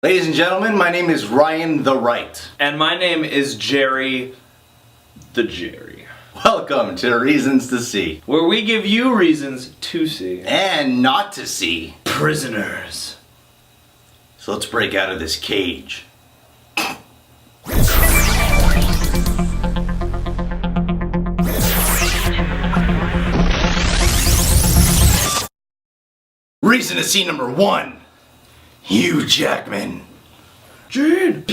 Ladies and gentlemen, my name is Ryan the Right. And my name is Jerry the Jerry. Welcome to Reasons to See, where we give you reasons to see. and not to see. Prisoners. So let's break out of this cage. Reason to See number 1. Hugh Jackman. Gene!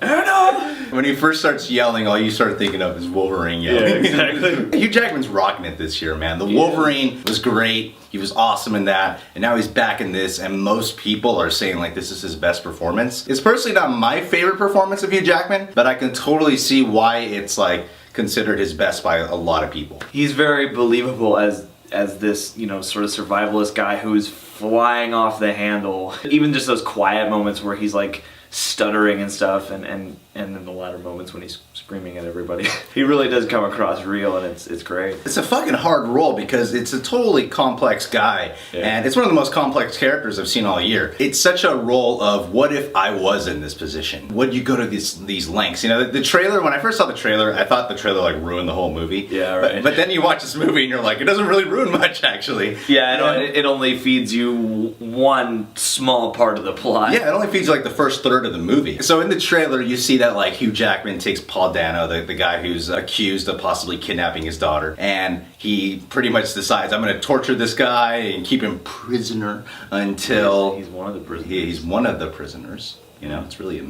Anna! When he first starts yelling, all you start thinking of is Wolverine yelling. Yeah, exactly. Hugh Jackman's rocking it this year, man. The Wolverine was great. He was awesome in that. And now he's back in this, and most people are saying like this is his best performance. It's personally not my favorite performance of Hugh Jackman, but I can totally see why it's like considered his best by a lot of people. He's very believable as this, sort of survivalist guy who's flying off the handle. Even just those quiet moments where he's like stuttering and stuff, and in the latter moments when he's screaming at everybody. He really does come across real, and it's great. It's a fucking hard role because it's a totally complex guy, and it's one of the most complex characters I've seen all year. It's such a role of what if I was in this position? Would you go to these lengths? You know, the trailer, when I first saw the trailer, I thought the trailer like ruined the whole movie. Yeah, right. But then you watch this movie and you're like, it doesn't really ruin much actually. Yeah, no, it only feeds you one small part of the plot. Yeah, it only feeds you like the first third of the movie. So in the trailer, you see that like Hugh Jackman takes Paul Dano, the guy who's accused of possibly kidnapping his daughter, and he pretty much decides, I'm going to torture this guy and keep him prisoner until... He's one of the prisoners. He's one of the prisoners. You know, it's really a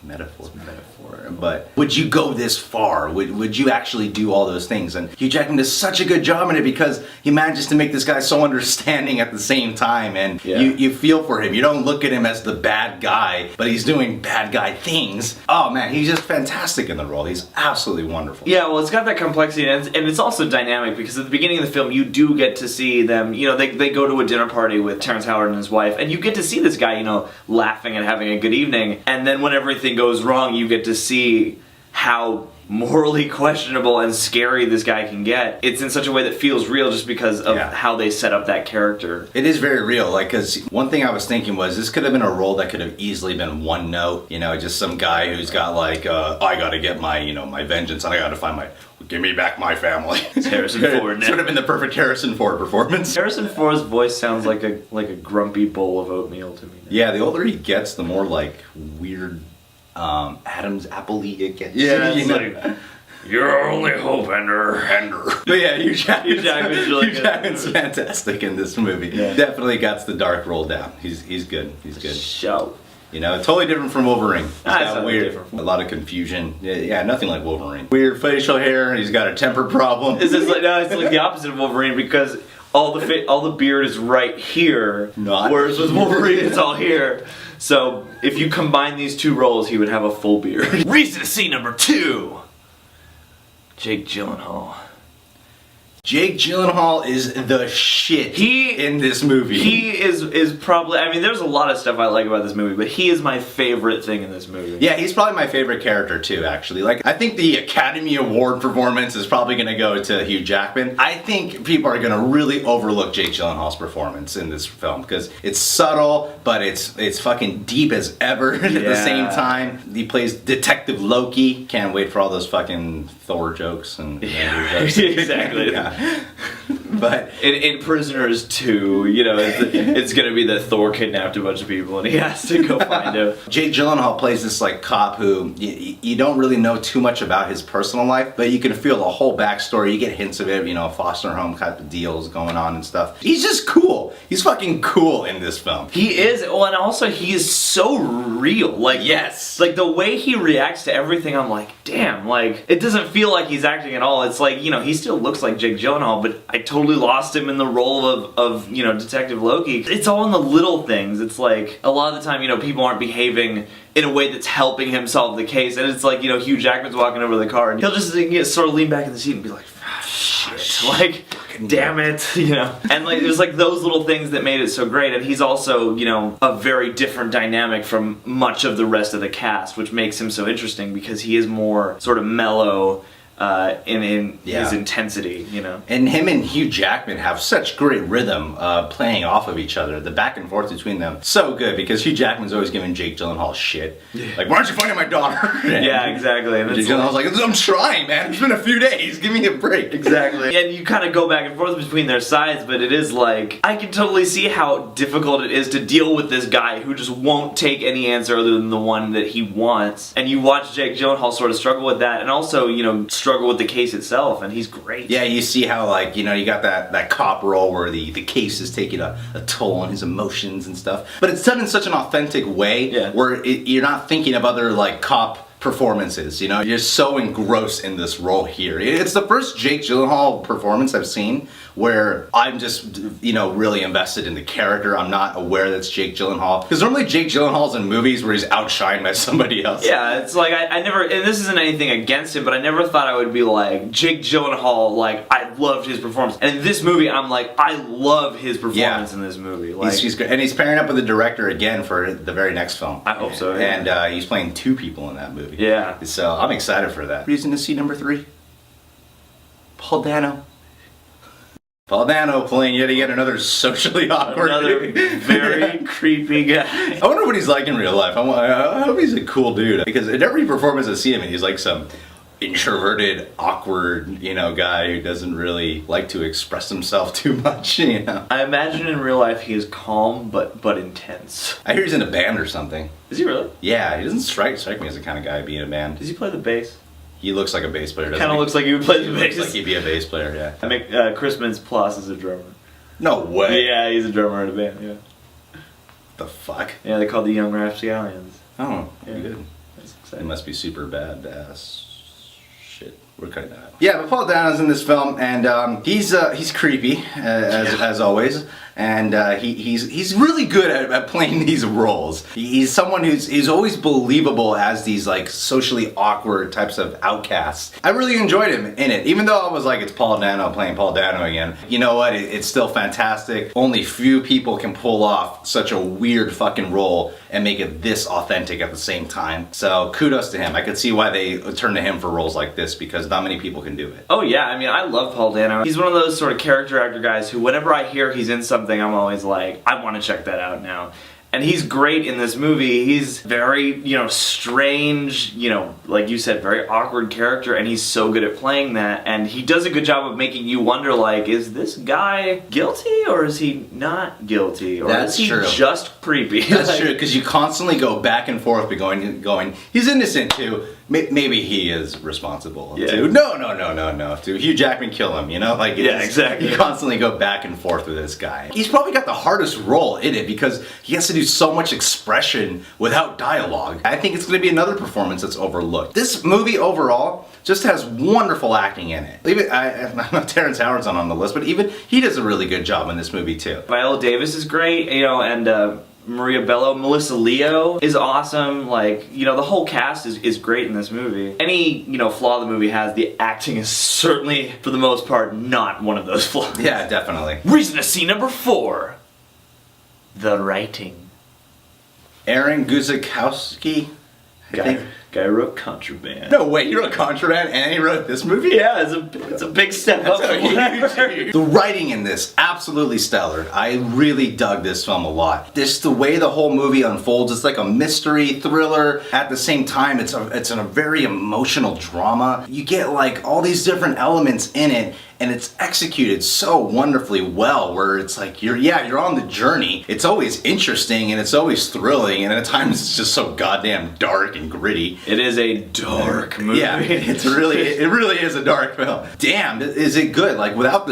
metaphor. But would you go this far? Would you actually do all those things? And Hugh Jackman does such a good job in it because he manages to make this guy so understanding at the same time, and you feel for him. You don't look at him as the bad guy, but he's doing bad guy things. Oh man, he's just fantastic in the role. He's absolutely wonderful. Yeah, well, it's got that complexity, and it's also dynamic because at the beginning of the film you do get to see them, they go to a dinner party with Terrence Howard and his wife, and you get to see this guy, laughing and having a good evening, and then when everything goes wrong, you get to see how morally questionable and scary this guy can get. It's in such a way that feels real just because of how they set up that character. It is very real, like, because one thing I was thinking was this could have been a role that could have easily been one note, just some guy who's got like, I gotta get my, my vengeance, and I gotta find give me back my family. It's Harrison Ford. Sort of been the perfect Harrison Ford performance. Harrison Ford's voice sounds like a grumpy bowl of oatmeal to me now. Yeah, the older he gets, the more like weird Adam's apple-y it gets. Yeah, it's like, you're our only hope, Ender. But yeah, Hugh Jackman's really Hugh Jackman's fantastic in this movie. Yeah. Definitely got the dark roll down. He's good. He's good. Show. Totally different from Wolverine. It's got weird, different. a lot of confusion. Yeah, nothing like Wolverine. Weird facial hair. He's got a temper problem. It's like the opposite of Wolverine because all the beard is right here, whereas with Wolverine it's all here. So if you combine these two roles, he would have a full beard. Reason to See number 2. Jake Gyllenhaal. Jake Gyllenhaal is the shit in this movie. He is probably, there's a lot of stuff I like about this movie, but he is my favorite thing in this movie. Yeah, he's probably my favorite character too, actually. Like, I think the Academy Award performance is probably going to go to Hugh Jackman. I think people are going to really overlook Jake Gyllenhaal's performance in this film because it's subtle, but it's fucking deep as ever at the same time. He plays Detective Loki. Can't wait for all those fucking Thor jokes and jokes. Exactly. But in Prisoners 2, it's gonna be that Thor kidnapped a bunch of people and he has to go find him. Jake Gyllenhaal plays this like cop who you don't really know too much about his personal life, but you can feel the whole backstory. You get hints of it, foster home type of deals going on and stuff. He's just cool. He's fucking cool in this film. He is, and also he is so real. Like, yes, like the way he reacts to everything, I'm like, damn. Like, it doesn't feel like he's acting at all. It's like, he still looks like Jake Gyllenhaal, but I totally lost him in the role of Detective Loki. It's all in the little things. It's like, a lot of the time, people aren't behaving in a way that's helping him solve the case, and it's like, Hugh Jackman's walking over the car, and he'll just sort of lean back in the seat and be like, shit, like, damn it, And like, there's like those little things that made it so great, and he's also, a very different dynamic from much of the rest of the cast, which makes him so interesting because he is more sort of mellow, in Yeah. his intensity, you know. And him and Hugh Jackman have such great rhythm playing off of each other. The back and forth between them, so good, because Hugh Jackman's always giving Jake Gyllenhaal shit. Like, why aren't you finding my daughter? Yeah, exactly. And Jake Gyllenhaal's like, I'm trying, man. It's been a few days. Give me a break. Exactly. And you kind of go back and forth between their sides, but it is like, I can totally see how difficult it is to deal with this guy who just won't take any answer other than the one that he wants. And you watch Jake Gyllenhaal sort of struggle with that, and also, you know, struggle with the case itself, and he's great. Yeah, you see how, like, you know, you got that cop role where the case is taking a toll on his emotions and stuff. But it's done in such an authentic way where you're not thinking of other, like, cop performances, you know? You're so engrossed in this role here. It's the first Jake Gyllenhaal performance I've seen where I'm just, you know, really invested in the character. I'm not aware that's Jake Gyllenhaal. Because normally Jake Gyllenhaal's in movies where he's outshined by somebody else. Yeah, it's like, I never, and this isn't anything against him, but I never thought I would be like, Jake Gyllenhaal, like, I loved his performance. And in this movie, I'm like, I love his performance in this movie. Like, he's great. And he's pairing up with the director again for the very next film. I hope so, yeah. And he's playing two people in that movie. Yeah. So I'm excited for that. Reason to see number 3? Paul Dano. Paul Dano playing yet again another socially awkward, another very creepy guy. I wonder what he's like in real life. I hope he's a cool dude, because in every performance I see him in, he's like some introverted, awkward, you know, guy who doesn't really like to express himself too much, you know. I imagine in real life he is calm but intense. I hear he's in a band or something. Is he really? Yeah, he doesn't strike me as the kind of guy to be in a band. Does he play the bass? He looks like a bass player, doesn't he? Kind of looks like he would play the bass. Looks like he'd be a bass player, yeah. I make Chris Mintz-Plasse is a drummer. No way. Yeah, he's a drummer in a band, yeah. The fuck? Yeah, they're called the Young Rapscallions. Oh, Yeah. good. That's It exciting. must be super badass. Shit, we're cutting that out. Yeah, but Paul Dano's in this film, and he's creepy as always, and he's really good at playing these roles. He's someone who's always believable as these like socially awkward types of outcasts. I really enjoyed him in it, even though I was like, it's Paul Dano playing Paul Dano again. You know what? It's still fantastic. Only few people can pull off such a weird fucking role and make it this authentic at the same time. So kudos to him. I could see why they turn to him for roles like this, because not many people can do it. Oh yeah, I mean, I love Paul Dano. He's one of those sort of character actor guys who, whenever I hear he's in something, I'm always like, I want to check that out now. And he's great in this movie. He's very, you know, strange, you know, like you said, very awkward character, and he's so good at playing that. And he does a good job of making you wonder, like, is this guy guilty or is he not guilty? Or That's is he true. just creepy? That's Like, true, because you constantly go back and forth, going, he's innocent too. Maybe he is responsible too. No. To Hugh Jackman, kill him. You know, like exactly. You constantly go back and forth with this guy. He's probably got the hardest role in it because he has to do so much expression without dialogue. I think it's going to be another performance that's overlooked. This movie overall just has wonderful acting in it. Even I know Terrence Howard's on the list, but even he does a really good job in this movie too. Viola Davis is great, you know, and Maria Bello, Melissa Leo is awesome. Like, you know, the whole cast is great in this movie. Any, you know, flaw the movie has, the acting is certainly, for the most part, not one of those flaws. Yeah, definitely. Reason to see number 4. The writing. Aaron Guzikowski, I think. Guy wrote Contraband. No way, he wrote Contraband and he wrote this movie? Yeah, it's a big step up. The writing in this, absolutely stellar. I really dug this film a lot. Just the way the whole movie unfolds, it's like a mystery thriller. At the same time, it's a very emotional drama. You get like all these different elements in it, and it's executed so wonderfully well, where it's like you're on the journey. It's always interesting and it's always thrilling, and at times it's just so goddamn dark and gritty. It is a dark movie. Yeah, it really is a dark film. Damn, is it good? Like without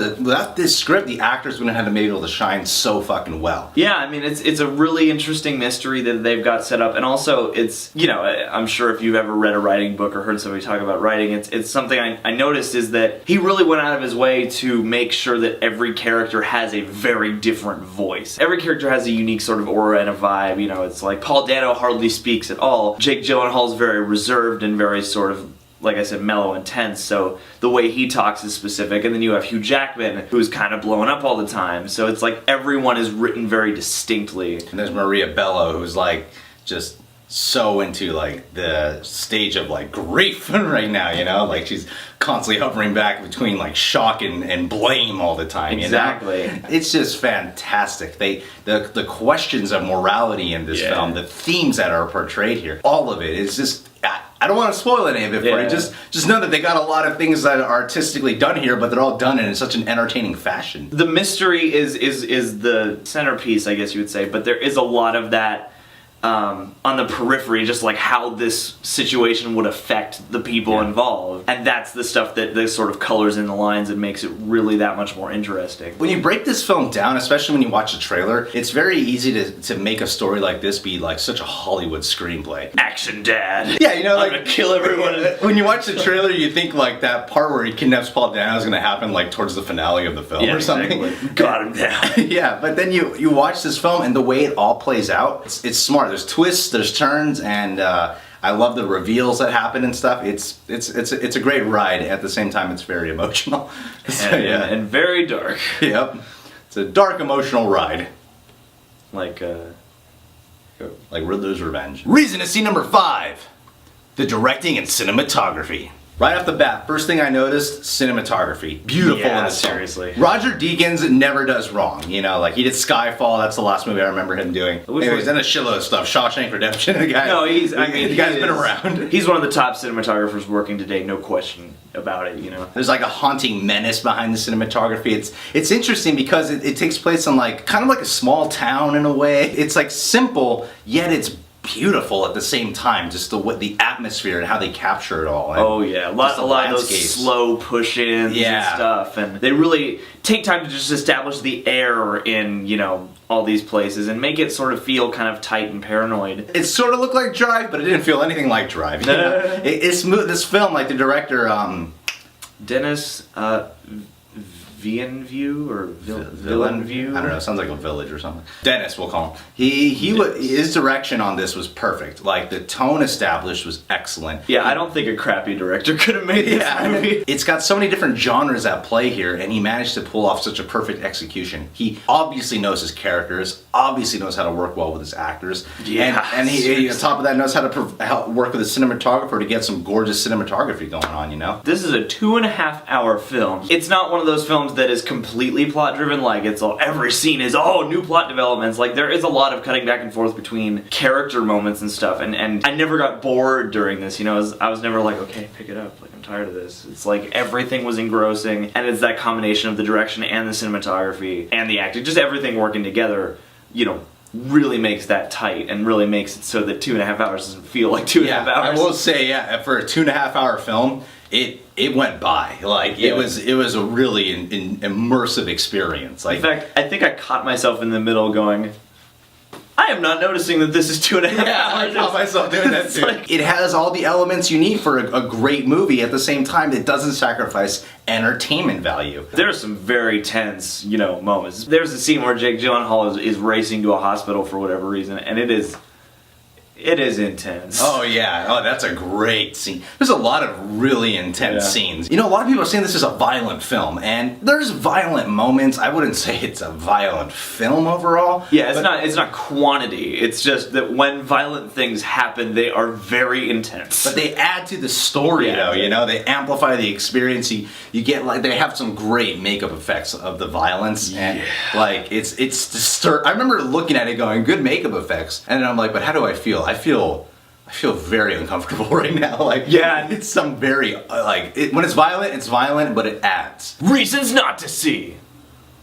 this script, the actors wouldn't have been able to shine so fucking well. Yeah, I mean, it's a really interesting mystery that they've got set up, and also it's, you know, I'm sure if you've ever read a writing book or heard somebody talk about writing, it's something I noticed is that he really went out of his way to make sure that every character has a very different voice. Every character has a unique sort of aura and a vibe, you know, it's like Paul Dano hardly speaks at all. Jake Gyllenhaal's very reserved and very sort of, like I said, mellow and tense, so the way he talks is specific. And then you have Hugh Jackman, who's kind of blowing up all the time, so it's like everyone is written very distinctly. And there's Maria Bello, who's like just so into like the stage of like grief right now, you know, like she's constantly hovering back between like shock and blame all the time. Exactly. You know? It's just fantastic. The questions of morality in this film, the themes that are portrayed here, all of it is just. I don't want to spoil any of it for you. Just know that they got a lot of things that are artistically done here, but they're all done in such an entertaining fashion. The mystery is the centerpiece, I guess you would say, but there is a lot of that on the periphery, just like how this situation would affect the people involved. And that's the stuff that sort of colors in the lines and makes it really that much more interesting. When you break this film down, especially when you watch the trailer, it's very easy to make a story like this be like such a Hollywood screenplay. Action dad. Yeah, you know, like I'm gonna kill everyone. When you watch the trailer, you think like that part where he kidnaps Paul Dano is going to happen like towards the finale of the film or something. Exactly. Got him down. Yeah, but then you watch this film and the way it all plays out, it's smart. There's twists, there's turns, and I love the reveals that happen and stuff. It's a great ride. At the same time, it's very emotional. So, and very dark. Yep, it's a dark, emotional ride. Like Riddler's Revenge. Reason to see number 5, the directing and cinematography. Right off the bat, first thing I noticed, cinematography. Beautiful in this film. Seriously. Roger Deakins never does wrong, you know, like he did Skyfall, that's the last movie I remember him doing. Anyways, then a shitload of stuff, Shawshank Redemption, the guy. No, the guy's been around. He's one of the top cinematographers working today, no question about it, you know. There's like a haunting menace behind the cinematography. It's interesting because it takes place in like, kind of like a small town in a way. It's like simple, yet it's beautiful at the same time, just the atmosphere and how they capture it all. And a lot of those slow push-ins and stuff, and they really take time to just establish the air in, you know, all these places and make it sort of feel kind of tight and paranoid. It sort of looked like Drive, but it didn't feel anything like Drive. You know? It's this film, like the director, Dennis Villeneuve or Villeneuve? I don't know, sounds like a village or something. Dennis, we'll call him. His direction on this was perfect. Like, the tone established was excellent. Yeah, I don't think a crappy director could have made this movie. It's got so many different genres at play here, and he managed to pull off such a perfect execution. He obviously knows his characters, obviously knows how to work well with his actors. Yeah. And he, on top of that, knows how to work with a cinematographer to get some gorgeous cinematography going on, you know? This is a 2.5-hour film. It's not one of those films that is completely plot driven, like it's all, every scene is new plot developments. Like there is a lot of cutting back and forth between character moments and stuff, and I never got bored during this, you know. I was never like, okay, pick it up, like I'm tired of this. It's like everything was engrossing, and it's that combination of the direction and the cinematography and the acting, just everything working together, you know, really makes that tight and really makes it so that 2.5 hours doesn't feel like 2.5 hours. I will say, for a 2.5-hour film, it went by. Like it was a really immersive experience. Like, in fact, I think I caught myself in the middle going, I am not noticing that this is 2.5 hours. I caught myself doing that too. Like, it has all the elements you need for a great movie. At the same time, it doesn't sacrifice entertainment value. There are some very tense, you know, moments. There's a scene where Jake Gyllenhaal is racing to a hospital for whatever reason, and it is intense. Oh yeah, that's a great scene. There's a lot of really intense scenes. You know, a lot of people are saying this is a violent film, and there's violent moments. I wouldn't say it's a violent film overall. Yeah, it's not quantity. It's just that when violent things happen, they are very intense. But they add to the story though, you know, they amplify the experience. You get, like, they have some great makeup effects of the violence, and like it's disturbing. I remember looking at it going, good makeup effects, and then I'm like, but how do I feel? I feel very uncomfortable right now. Like, it's some very, when it's violent, but it adds. Reasons not to see.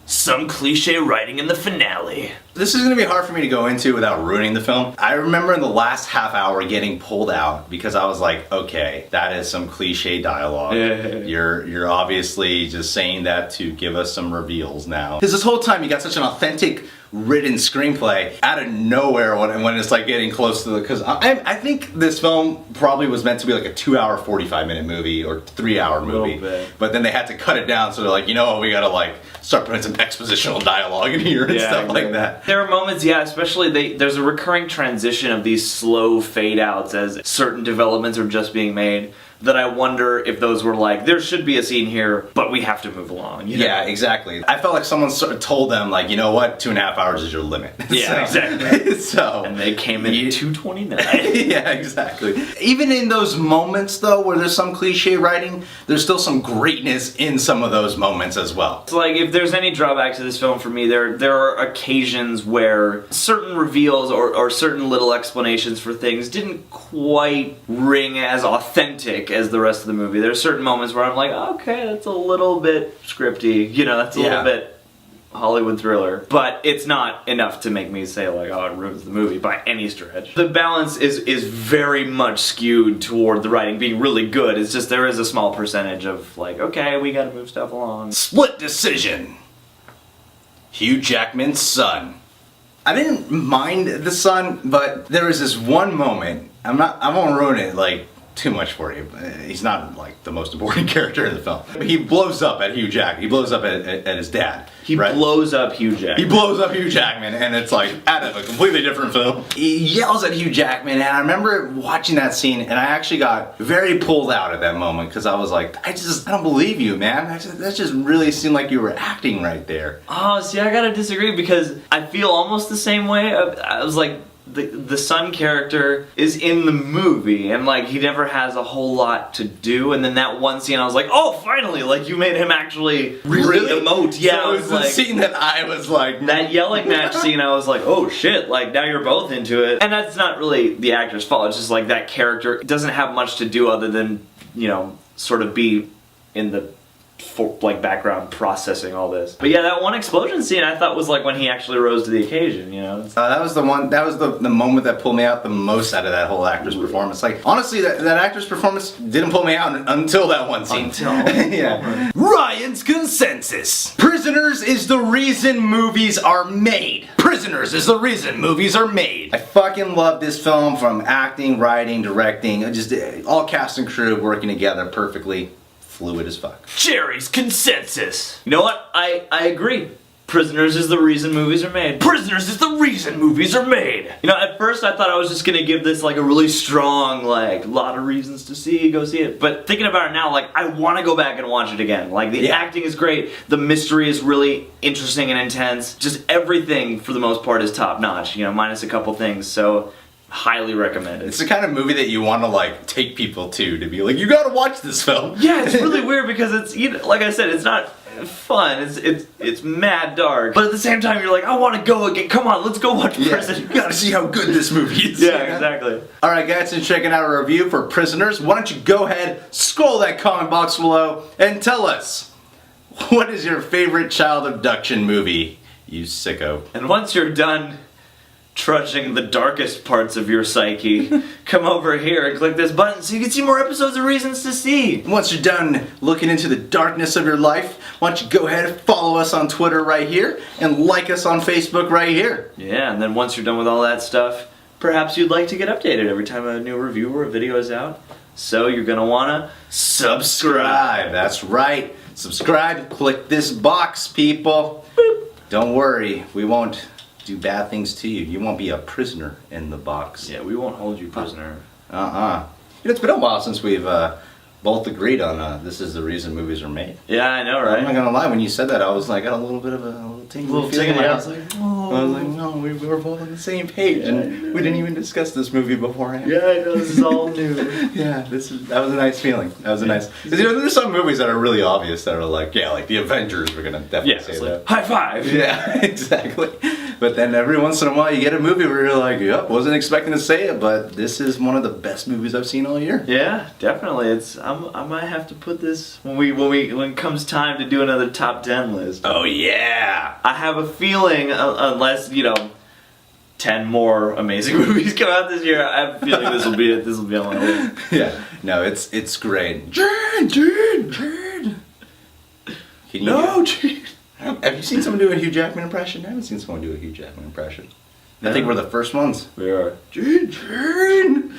Some cliche writing in the finale. This is going to be hard for me to go into without ruining the film. I remember in the last half hour getting pulled out because I was like, okay, that is some cliche dialogue. You're obviously just saying that to give us some reveals now. Because this whole time you got such an authentic written screenplay out of nowhere when it's like getting close to the, because I think this film probably was meant to be like a 2-hour 45-minute movie or 3-hour movie, but then they had to cut it down, so they're like, you know what, we gotta like start putting some expositional dialogue in here and stuff like that. There are moments, especially there's a recurring transition of these slow fade outs as certain developments are just being made. that I wonder if those were like, there should be a scene here, but we have to move along. You know? Yeah, exactly. I felt like someone sort of told them, like, you know what, 2.5 hours is your limit. Yeah, exactly. So, and they came in 2:29. Yeah, exactly. Even in those moments, though, where there's some cliche writing, there's still some greatness in some of those moments as well. It's like, if there's any drawback to this film for me, there are occasions where certain reveals or certain little explanations for things didn't quite ring as authentic as the rest of the movie. There are certain moments where I'm like, okay, that's a little bit scripty, you know, that's a little bit Hollywood thriller, but it's not enough to make me say like, oh, it ruins the movie by any stretch. The balance is very much skewed toward the writing being really good. It's just there is a small percentage of like, okay, we gotta move stuff along. Split decision. Hugh Jackman's son. I didn't mind the son, but there was this one moment. I won't ruin it like too much for you. He's not like the most important character in the film. He blows up at Hugh Jackman. He blows up at his dad. He blows up Hugh Jackman. He blows up Hugh Jackman, and it's like out of a completely different film. He yells at Hugh Jackman, and I remember watching that scene, and I actually got very pulled out at that moment because I was like, I don't believe you, man. That just really seemed like you were acting right there. Oh, see, I gotta disagree because I feel almost the same way. I was like, the son character is in the movie and like he never has a whole lot to do, and then that one scene I was like, oh, finally, like you made him actually really emote. Yeah, so it was the scene that I was like, that yelling match scene, I was like, oh shit, like now you're both into it. And that's not really the actor's fault, it's just like that character doesn't have much to do other than, you know, sort of be in the background processing all this. But yeah, that one explosion scene I thought was like when he actually rose to the occasion, you know? That was the one, that was the moment that pulled me out the most out of that whole actor's performance. Like, honestly, that actor's performance didn't pull me out until that one scene. Yeah. Ryan's consensus. Prisoners is the reason movies are made. Prisoners is the reason movies are made. I fucking love this film, from acting, writing, directing, just all cast and crew working together perfectly. Fluid as fuck. Jerry's consensus. You know what? I agree. Prisoners is the reason movies are made. Prisoners is the reason movies are made. You know, at first I thought I was just gonna give this like a really strong, like, lot of reasons to go see it. But thinking about it now, like, I want to go back and watch it again. Like, the acting is great. The mystery is really interesting and intense. Just everything, for the most part, is top notch. You know, minus a couple things. So, highly recommended. It's the kind of movie that you want to like take people to be like, you gotta watch this film. Yeah, it's really weird because it's, you know, like I said, it's not fun. It's mad dark. But at the same time, you're like, I want to go again. Come on, let's go watch Prison. You gotta see how good this movie is. Yeah, exactly. All right, guys, since checking out a review for Prisoners, why don't you go ahead, scroll that comment box below, and tell us, what is your favorite child abduction movie, you sicko? And once you're done trudging the darkest parts of your psyche, come over here and click this button so you can see more episodes of Reasons to See. Once you're done looking into the darkness of your life, why don't you go ahead and follow us on Twitter right here and like us on Facebook right here. Yeah, and then once you're done with all that stuff, perhaps you'd like to get updated every time a new review or a video is out. So you're gonna wanna subscribe. That's right. Subscribe, click this box, people. Boop. Don't worry, we won't do bad things to you. You won't be a prisoner in the box. Yeah, we won't hold you prisoner. You know, it's been a while since we've both agreed on this is the reason movies are made. Yeah, I know, right? I'm not gonna lie, when you said that, I was like, got a little bit of a little tingle feeling. I was like, oh. I was like, no, we were both on the same page, and we didn't even discuss this movie beforehand. Yeah, I know, this is all new. Yeah, that was a nice feeling. That was a nice. Because, you know, there's some movies that are really obvious that are like, yeah, like the Avengers. We're gonna definitely say that. High five. Yeah, exactly. But then every once in a while you get a movie where you're like, yep, wasn't expecting to say it, but this is one of the best movies I've seen all year. Yeah, definitely. I might have to put this when it comes time to do another top 10 list. Oh yeah. I have a feeling, unless, you know, 10 more amazing movies come out this year, I have a feeling this will be it. This will be on my list. Yeah. No, it's great. Jared. No, Jared. Have you seen someone do a Hugh Jackman impression? I haven't seen someone do a Hugh Jackman impression. I think we're the first ones. We are. Jared.